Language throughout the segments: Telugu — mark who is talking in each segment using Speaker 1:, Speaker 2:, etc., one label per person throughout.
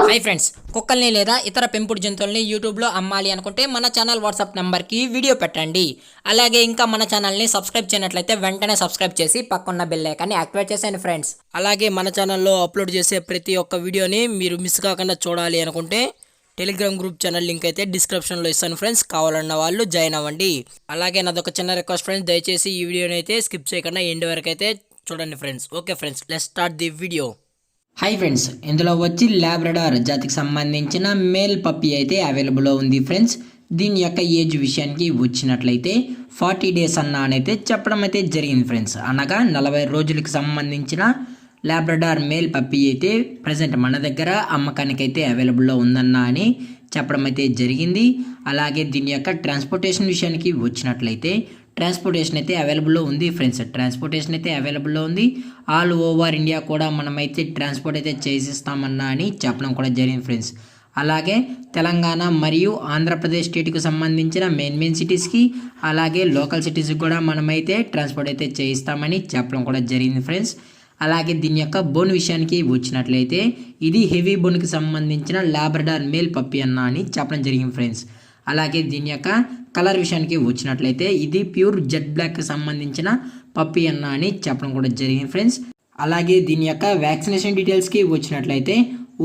Speaker 1: హై ఫ్రెండ్స్, కుక్కల్ని లేదా ఇతర పెంపుడు జంతువుల్ని యూట్యూబ్లో అమ్మాలి అనుకుంటే మన ఛానల్ వాట్సాప్ నెంబర్కి వీడియో పెట్టండి. అలాగే ఇంకా మన ఛానల్ని సబ్స్క్రైబ్ చేయనట్లయితే వెంటనే సబ్స్క్రైబ్ చేసి పక్కన్న బెల్ ఐకాన్ని యాక్టివేట్ చేసేయండి ఫ్రెండ్స్. అలాగే మన ఛానల్లో అప్లోడ్ చేసే ప్రతి ఒక్క వీడియోని మీరు మిస్ కాకుండా చూడాలి అనుకుంటే టెలిగ్రామ్ గ్రూప్ ఛానల్ లింక్ అయితే డిస్క్రిప్షన్లో ఇస్తాను ఫ్రెండ్స్, కావాలన్న వాళ్ళు జాయిన్ అవ్వండి. అలాగే నాదొక చిన్న రిక్వెస్ట్ ఫ్రెండ్స్, దయచేసి ఈ వీడియోని అయితే స్కిప్ చేయకుండా ఎండ్ వరకు అయితే చూడండి friends. Okay friends, let's start the video. Hi friends, ఇందులో వచ్చి లాబ్రడార్ జాతికి సంబంధించిన మేల్ పప్పీ అయితే అవైలబుల్లో ఉంది ఫ్రెండ్స్. దీని యొక్క ఏజ్ విషయానికి వచ్చినట్లయితే 40 days అయితే చెప్పడం అయితే జరిగింది ఫ్రెండ్స్. అనగా 40 రోజులకి సంబంధించిన లాబ్రడార్ మేల్ పప్పీ అయితే ప్రజెంట్ మన దగ్గర అమ్మకానికి అయితే అవైలబుల్లో ఉందన్నా అని చెప్పడం అయితే జరిగింది. అలాగే దీని యొక్క ట్రాన్స్పోర్టేషన్ విషయానికి వచ్చినట్లయితే ట్రాన్స్పోర్టేషన్ అయితే అవైలబుల్లో ఉంది ఫ్రెండ్స్. ట్రాన్స్పోర్టేషన్ అయితే అవైలబుల్లో ఉంది. ఆల్ ఓవర్ ఇండియా కూడా మనమైతే ట్రాన్స్పోర్ట్ అయితే చేసిస్తామన్నా అని చెప్పడం కూడా జరిగింది ఫ్రెండ్స్. అలాగే తెలంగాణ మరియు ఆంధ్రప్రదేశ్ స్టేట్కి సంబంధించిన మెయిన్ సిటీస్కి అలాగే లోకల్ సిటీస్కి కూడా మనమైతే ట్రాన్స్పోర్ట్ అయితే చేయిస్తామని చెప్పడం కూడా జరిగింది ఫ్రెండ్స్. అలాగే దీని యొక్క బోన్ విషయానికి వచ్చినట్లయితే ఇది హెవీ బోన్కి సంబంధించిన లాబ్రడార్ మేల్ పప్పీ అన్నా అని చెప్పడం జరిగింది ఫ్రెండ్స్. అలాగే దీని యొక్క కలర్ విషయానికి వచ్చినట్లయితే ఇది ప్యూర్ జెట్ బ్లాక్కి సంబంధించిన పప్పీ అన్నా అని చెప్పడం కూడా జరిగింది ఫ్రెండ్స్. అలాగే దీని యొక్క వ్యాక్సినేషన్ డీటెయిల్స్కి వచ్చినట్లయితే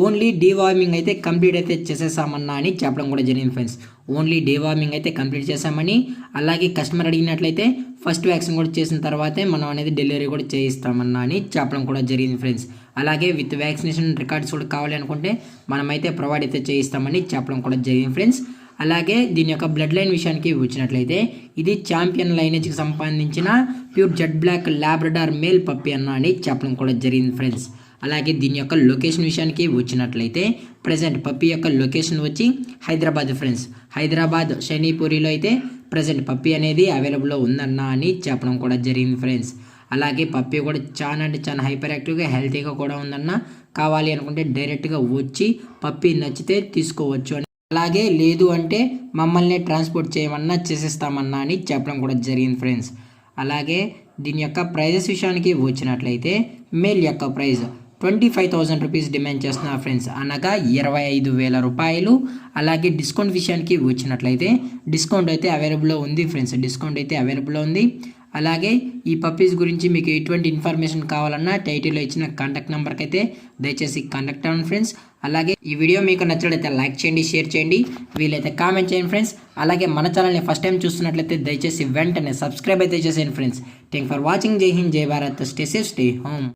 Speaker 1: ఓన్లీ డీవార్మింగ్ అయితే కంప్లీట్ అయితే చేసేసామన్నా అని చెప్పడం కూడా జరిగింది ఫ్రెండ్స్. ఓన్లీ డీవార్మింగ్ అయితే కంప్లీట్ చేసామని, అలాగే కస్టమర్ అడిగినట్లయితే ఫస్ట్ వ్యాక్సిన్ కూడా చేసిన తర్వాతే మనం అనేది డెలివరీ కూడా చేయిస్తామన్నా అని చెప్పడం కూడా జరిగింది ఫ్రెండ్స్. అలాగే విత్ వ్యాక్సినేషన్ రికార్డ్స్ కూడా కావాలి అనుకుంటే మనమైతే ప్రొవైడ్ అయితే చేయిస్తామని చెప్పడం కూడా జరిగింది ఫ్రెండ్స్. అలాగే దీని యొక్క బ్లడ్ లైన్ విషయానికి వచ్చినట్లయితే ఇది ఛాంపియన్ లైనేజ్కి సంబంధించిన pure jet black Labrador male puppy అన్నా అని చెప్పడం కూడా జరిగింది ఫ్రెండ్స్. అలాగే దీని యొక్క లొకేషన్ విషయానికి వచ్చినట్లయితే ప్రజెంట్ పప్పీ యొక్క లొకేషన్ వచ్చి హైదరాబాద్ ఫ్రెండ్స్. హైదరాబాద్ షనీపూరిలో అయితే ప్రజెంట్ పప్పీ అనేది అవైలబుల్లో ఉందన్నా అని చెప్పడం కూడా జరిగింది ఫ్రెండ్స్. అలాగే పప్పీ కూడా చాలా హైపర్ యాక్టివ్గా హెల్తీగా కూడా ఉందన్న, కావాలి అనుకుంటే డైరెక్ట్గా వచ్చి పప్పీ నచ్చితే తీసుకోవచ్చు అని, అలాగే లేదు అంటే మమ్మల్ని ట్రాన్స్పోర్ట్ చేయమన్నా చేసేస్తామన్నా అని చెప్పడం కూడా జరిగింది ఫ్రెండ్స్. అలాగే దీని యొక్క ప్రైజెస్ విషయానికి వచ్చినట్లయితే మేల్ యొక్క ప్రైజ్ 25,000 రూపీస్ డిమాండ్ చేస్తున్నారు ఫ్రెండ్స్, అనగా 25,000 రూపాయలు. అలాగే డిస్కౌంట్ విషయానికి వచ్చినట్లయితే డిస్కౌంట్ అయితే అవైలబుల్లో ఉంది ఫ్రెండ్స్. డిస్కౌంట్ అయితే అవైలబుల్లో ఉంది. అలాగే ఈ పప్పీస్ గురించి మీకు ఎటువంటి ఇన్ఫర్మేషన్ కావాలన్నా టైటిల్లో ఇచ్చిన కాంటాక్ట్ నెంబర్కి అయితే దయచేసి కాంటాక్ట్ అవ్వండి ఫ్రెండ్స్. అలాగే ఈ వీడియో మీకు నచ్చినట్లయితే లైక్ చేయండి, షేర్ చేయండి, వీలైతే కామెంట్ చేయండి ఫ్రెండ్స్. అలాగే మన ఛానల్ని ఫస్ట్ టైం చూస్తున్నట్లయితే దయచేసి వెంటనే సబ్స్క్రైబ్ అయితే చేసేయండి ఫ్రెండ్స్. Thank for watching. జై హింద్, జై Bharat, stay safe, stay home.